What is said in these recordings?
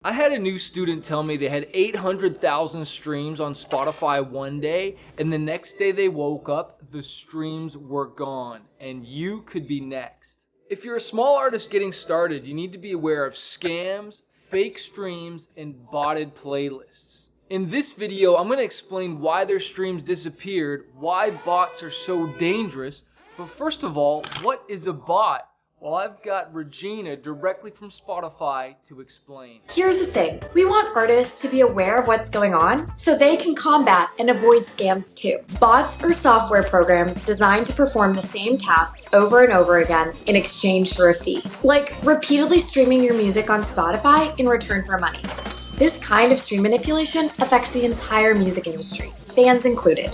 I had a new student tell me they had 800,000 streams on Spotify one day, and the next day they woke up, the streams were gone, and you could be next. If you're a small artist getting started, you need to be aware of scams, fake streams, and botted playlists. In this video, I'm going to explain why their streams disappeared, why bots are so dangerous, but first of all, what is a bot? Well, I've got Regina directly from Spotify to explain. Here's the thing. We want artists to be aware of what's going on so they can combat and avoid scams too. Bots are software programs designed to perform the same task over and over again in exchange for a fee. Like repeatedly streaming your music on Spotify in return for money. This kind of stream manipulation affects the entire music industry, fans included.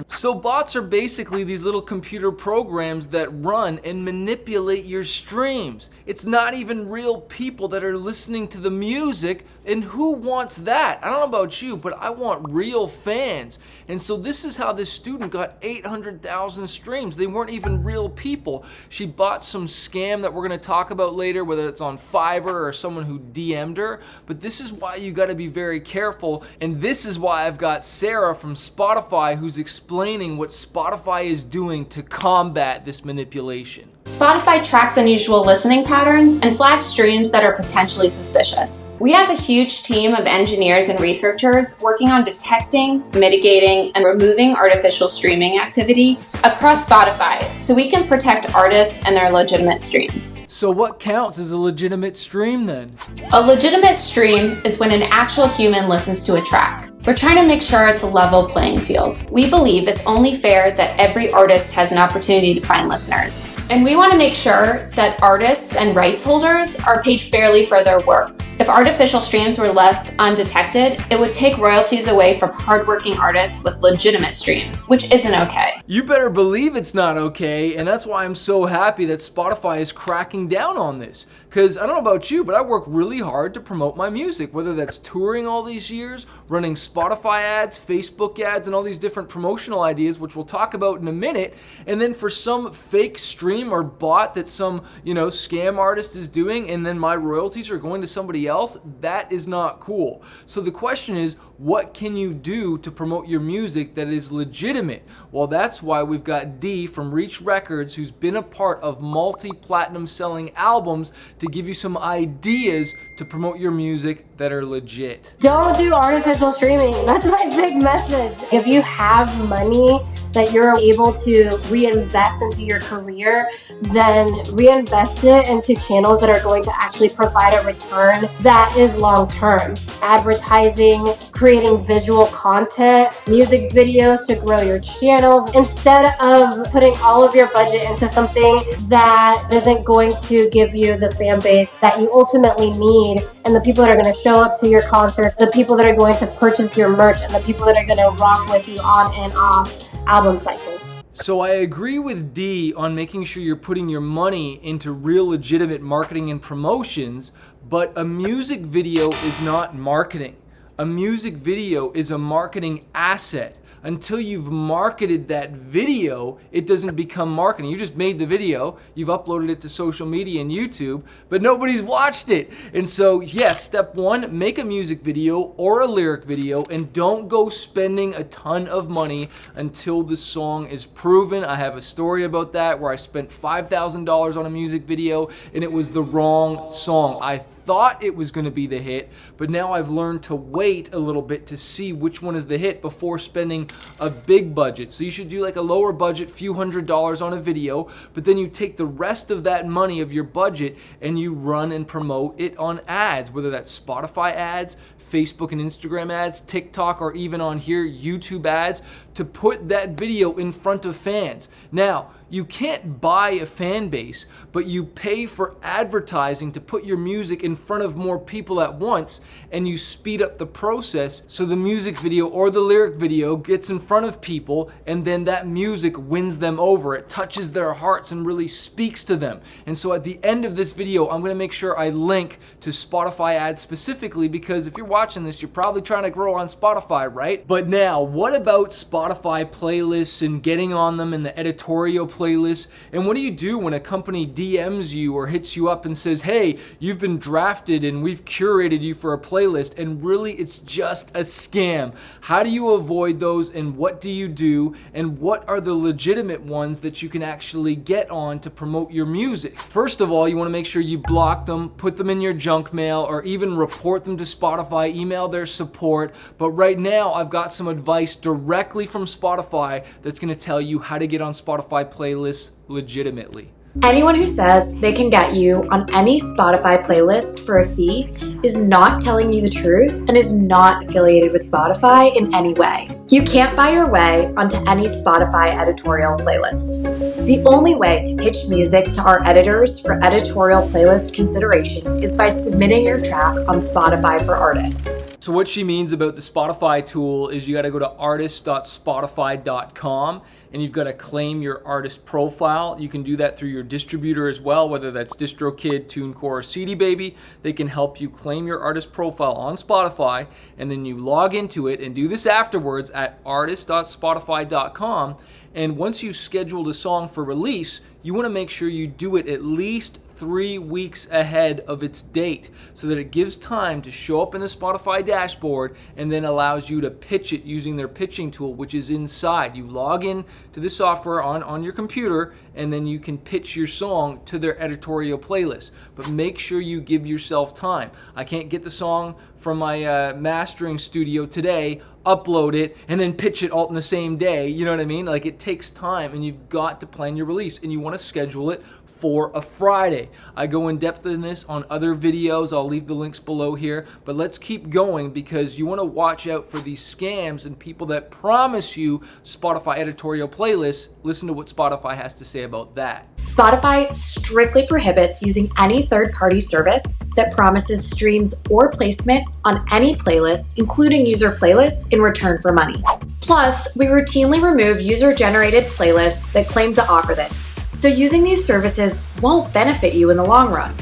So bots are basically these little computer programs that run and manipulate your streams. It's not even real people that are listening to the music, and who wants that? I don't know about you, but I want real fans. And so this is how this student got 800,000 streams. They weren't even real people. She bought some scam that we're going to talk about later, whether it's on Fiverr or someone who DM'd her. But this is why you got to be very careful, and this is why I've got Sarah from Spotify who's explaining what Spotify is doing to combat this manipulation. Spotify tracks unusual listening patterns and flags streams that are potentially suspicious. We have a huge team of engineers and researchers working on detecting, mitigating, and removing artificial streaming activity across Spotify so we can protect artists and their legitimate streams. So what counts as a legitimate stream then? A legitimate stream is when an actual human listens to a track. We're trying to make sure it's a level playing field. We believe it's only fair that every artist has an opportunity to find listeners. And we want to make sure that artists and rights holders are paid fairly for their work. If artificial streams were left undetected, it would take royalties away from hardworking artists with legitimate streams, which isn't okay. You better believe it's not okay, and that's why I'm so happy that Spotify is cracking down on this. Because I don't know about you, but I work really hard to promote my music, whether that's touring all these years, running Spotify ads, Facebook ads, and all these different promotional ideas, which we'll talk about in a minute. And then for some fake stream or bot that some, scam artist is doing, and then my royalties are going to somebody else, that is not cool. So the question is, what can you do to promote your music that is legitimate? Well, that's why we've got Dee from Reach Records, who's been a part of multi-platinum selling albums, to give you some ideas to promote your music that are legit. Don't do artificial streaming. That's my big message. If you have money that you're able to reinvest into your career, then reinvest it into channels that are going to actually provide a return that is long-term. Advertising, creating visual content, music videos to grow your channels, instead of putting all of your budget into something that isn't going to give you the fan base that you ultimately need, and the people that are going to show up to your concerts, the people that are going to purchase your merch, and the people that are going to rock with you on and off album cycles. So I agree with Dee on making sure you're putting your money into real legitimate marketing and promotions, but a music video is not marketing. A music video is a marketing asset. Until you've marketed that video, it doesn't become marketing. You just made the video, you've uploaded it to social media and YouTube, but nobody's watched it. And so, yes, step one, make a music video or a lyric video, and don't go spending a ton of money until the song is proven. I have a story about that where I spent $5,000 on a music video and it was the wrong song. I thought it was going to be the hit, but now I've learned to wait a little bit to see which one is the hit before spending a big budget. So you should do like a lower budget, few $100s on a video, but then you take the rest of that money of your budget and you run and promote it on ads, whether that's Spotify ads, Facebook and Instagram ads, TikTok, or even on here, YouTube ads, to put that video in front of fans. Now, you can't buy a fan base, but you pay for advertising to put your music in front of more people at once, and you speed up the process so the music video or the lyric video gets in front of people, and then that music wins them over. It touches their hearts and really speaks to them. And so at the end of this video, I'm going to make sure I link to Spotify ads specifically, because if you're watching watching this, you're probably trying to grow on Spotify, right? But now, what about Spotify playlists and getting on them in the editorial playlists? And what do you do when a company DMs you or hits you up and says, hey, you've been drafted and we've curated you for a playlist, and really it's just a scam? How do you avoid those, and what do you do, and what are the legitimate ones that you can actually get on to promote your music? First of all, you want to make sure you block them, put them in your junk mail, or even report them to Spotify, email their support. But right now, I've got some advice directly from Spotify that's going to tell you how to get on Spotify playlists legitimately. Anyone who says they can get you on any Spotify playlist for a fee is not telling you the truth and is not affiliated with Spotify in any way. You can't buy your way onto any Spotify editorial playlist. The only way to pitch music to our editors for editorial playlist consideration is by submitting your track on Spotify for Artists. So what she means about the Spotify tool is you got to go to artist.spotify.com and you've got to claim your artist profile. You can do that through your distributor as well, whether that's DistroKid, TuneCore, or CD Baby. They can help you claim your artist profile on Spotify, and then you log into it and do this afterwards at artist.spotify.com. And once you've scheduled a song for release, you want to make sure you do it at least 3 weeks ahead of its date so that it gives time to show up in the Spotify dashboard and then allows you to pitch it using their pitching tool, which is inside. You log in to the software on your computer, and then you can pitch your song to their editorial playlist. But make sure you give yourself time. I can't get the song from my mastering studio today, upload it, and then pitch it all in the same day. You know what I mean? Like, it takes time, and you've got to plan your release, and you want to schedule it for a Friday. I go in depth in this on other videos. I'll leave the links below here, but let's keep going because you want to watch out for these scams and people that promise you Spotify editorial playlists. Listen to what Spotify has to say about that. Spotify strictly prohibits using any third-party service that promises streams or placement on any playlist, including user playlists, in return for money. Plus, we routinely remove user-generated playlists that claim to offer this, so using these services won't benefit you in the long run.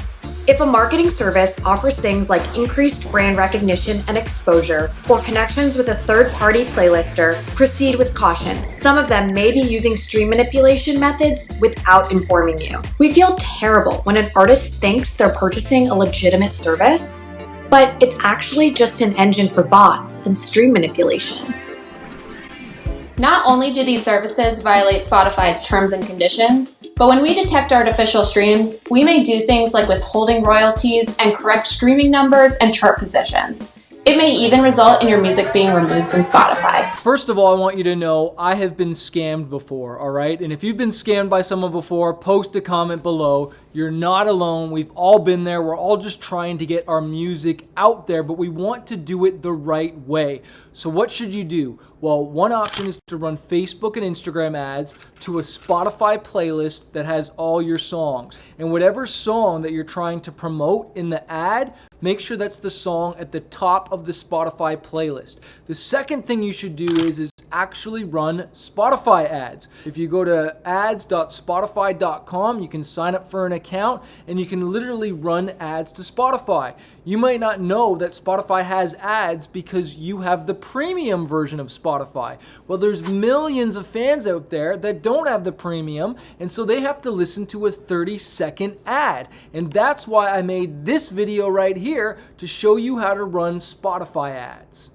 If a marketing service offers things like increased brand recognition and exposure or connections with a third-party playlister, proceed with caution. Some of them may be using stream manipulation methods without informing you. We feel terrible when an artist thinks they're purchasing a legitimate service, but it's actually just an engine for bots and stream manipulation. Not only do these services violate Spotify's terms and conditions, but when we detect artificial streams, we may do things like withholding royalties and correct streaming numbers and chart positions. It may even result in your music being removed from Spotify. First of all, I want you to know I have been scammed before, all right? And if you've been scammed by someone before, post a comment below. You're not alone. We've all been there. We're all just trying to get our music out there, but we want to do it the right way. So what should you do? Well, one option is to run Facebook and Instagram ads to a Spotify playlist that has all your songs. And whatever song that you're trying to promote in the ad, make sure that's the song at the top of the Spotify playlist. The second thing you should do is actually run Spotify ads. If you go to ads.spotify.com, you can sign up for an account and you can literally run ads to Spotify. You might not know that Spotify has ads because you have the premium version of Spotify. Well, there's millions of fans out there that don't have the premium, and so they have to listen to a 30-second ad. And that's why I made this video right here to show you how to run Spotify ads.